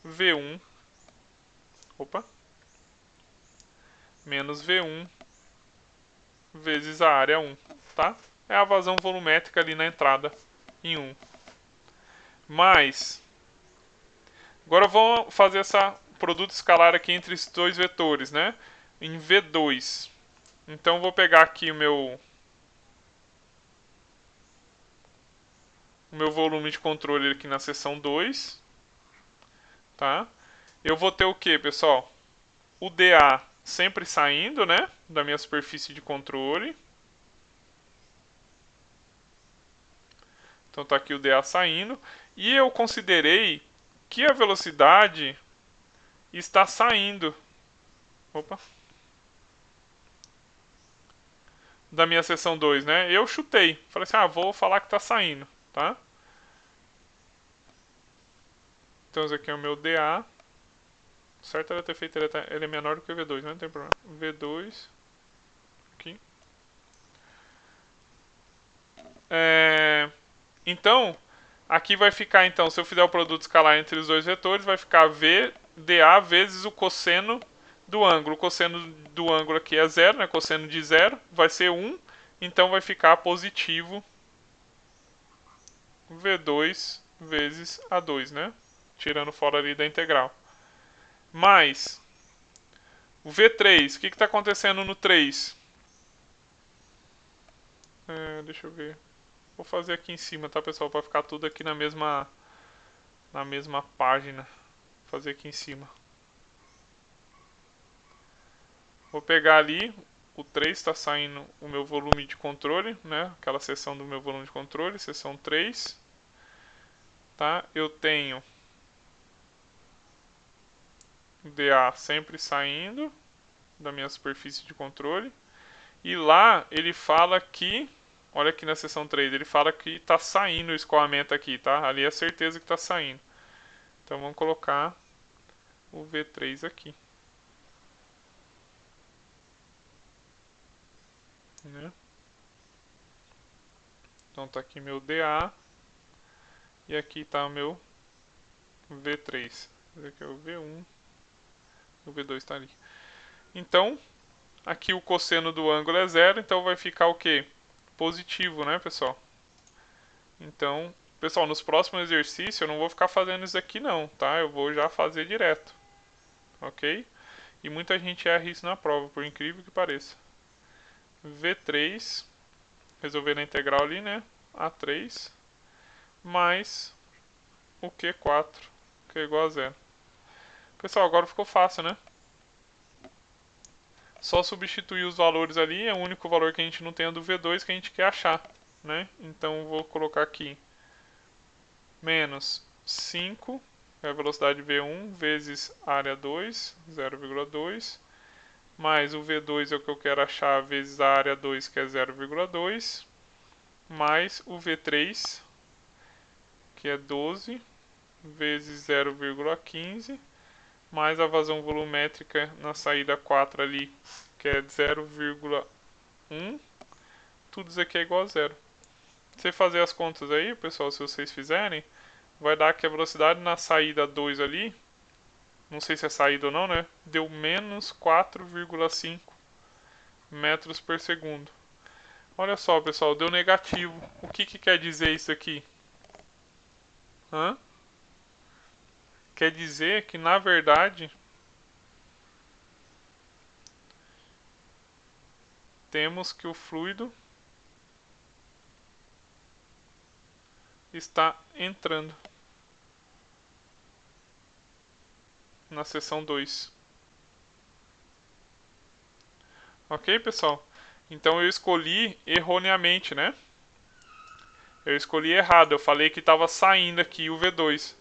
V1, opa, menos V1 vezes a área 1, tá? É a vazão volumétrica ali na entrada em 1. Mas, agora vamos fazer esse produto escalar aqui entre esses dois vetores, né? Em V2. Então vou pegar aqui o meu volume de controle aqui na seção 2, tá? Eu vou ter o que, pessoal? O DA sempre saindo, né? Da minha superfície de controle. Então tá aqui o DA saindo. E eu considerei que a velocidade está saindo. Opa. Da minha seção 2, né? Eu chutei. Falei assim, vou falar que está saindo, tá? Então esse aqui é o meu DA. Certo era ter feito, ele é menor do que o V2, não tem problema. V2. Aqui. Então, aqui vai ficar, então, se eu fizer o produto escalar entre os dois vetores, vai ficar VDA vezes o cosseno do ângulo. O cosseno do ângulo aqui é 0, né? Cosseno de 0 vai ser 1. Então vai ficar positivo V2 vezes A2, né? Tirando fora ali da integral. Mais o V3, o que está acontecendo no 3? Deixa eu ver. Vou fazer aqui em cima, tá, pessoal? Para ficar tudo aqui na mesma página. Vou fazer aqui em cima. Vou pegar ali, o 3 está saindo o meu volume de controle, né? Aquela seção do meu volume de controle, seção 3. Tá? Eu tenho DA sempre saindo da minha superfície de controle. E lá ele fala que, olha aqui na seção 3, ele fala que está saindo o escoamento aqui, tá? Ali é certeza que está saindo. Então vamos colocar o V3 aqui. Né? Então tá aqui meu DA e aqui está o meu V3. Esse aqui é o V1, o V2 está ali. Então, aqui o cosseno do ângulo é 0, então vai ficar o quê? Positivo, né, pessoal? Então, pessoal, nos próximos exercícios eu não vou ficar fazendo isso aqui não, tá? Eu vou já fazer direto, ok? E muita gente erra isso na prova, por incrível que pareça. V3, resolver a integral ali, né? A3, mais o Q4, que é igual a 0. Pessoal, agora ficou fácil, né? Só substituir os valores ali, é o único valor que a gente não tem é do V2 que a gente quer achar, né? Então vou colocar aqui menos 5, é a velocidade V1, vezes área 2, 0,2, mais o V2 é o que eu quero achar, vezes a área 2, que é 0,2, mais o V3, que é 12, vezes 0,15, mais a vazão volumétrica na saída 4 ali, que é 0,1, tudo isso aqui é igual a zero. Se você fazer as contas aí, pessoal, se vocês fizerem, vai dar que a velocidade na saída 2 ali, não sei se é saída ou não, né? Deu menos 4,5 metros por segundo. Olha só, pessoal, deu negativo. O que quer dizer isso aqui? Hã? Quer dizer que, na verdade, temos que o fluido está entrando na seção 2. Ok, pessoal? Então eu escolhi erroneamente, né? Eu escolhi errado. Eu falei que estava saindo aqui o V2.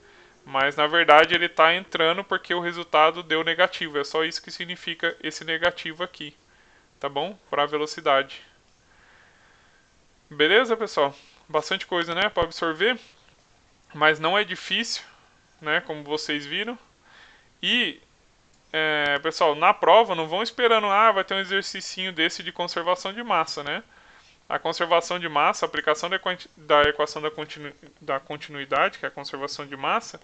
Mas na verdade ele está entrando porque o resultado deu negativo. É só isso que significa esse negativo aqui. Tá bom? Para a velocidade. Beleza, pessoal? Bastante coisa, né? Para absorver. Mas não é difícil, né? Como vocês viram. E pessoal, na prova não vão esperando, vai ter um exercício desse de conservação de massa, né? A conservação de massa, a aplicação da equação da continuidade, que é a conservação de massa,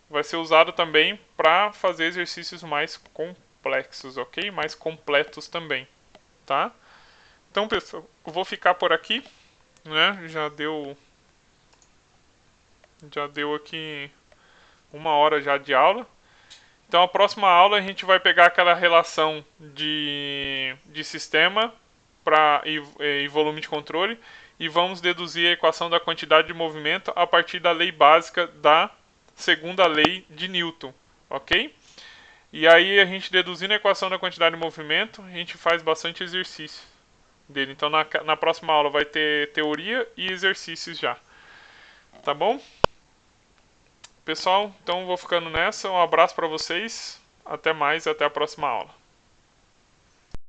vai ser usado também para fazer exercícios mais complexos, ok? Mais completos também, tá? Então, pessoal, eu vou ficar por aqui, né? Já deu aqui 1 hora já de aula. Então, a próxima aula a gente vai pegar aquela relação de sistema e volume de controle e vamos deduzir a equação da quantidade de movimento a partir da lei básica da segunda lei de Newton, ok? E aí a gente deduzindo a equação da quantidade de movimento, a gente faz bastante exercício dele. Então na próxima aula vai ter teoria e exercícios já, tá bom? Pessoal, então vou ficando nessa. Um abraço para vocês. Até mais e até a próxima aula.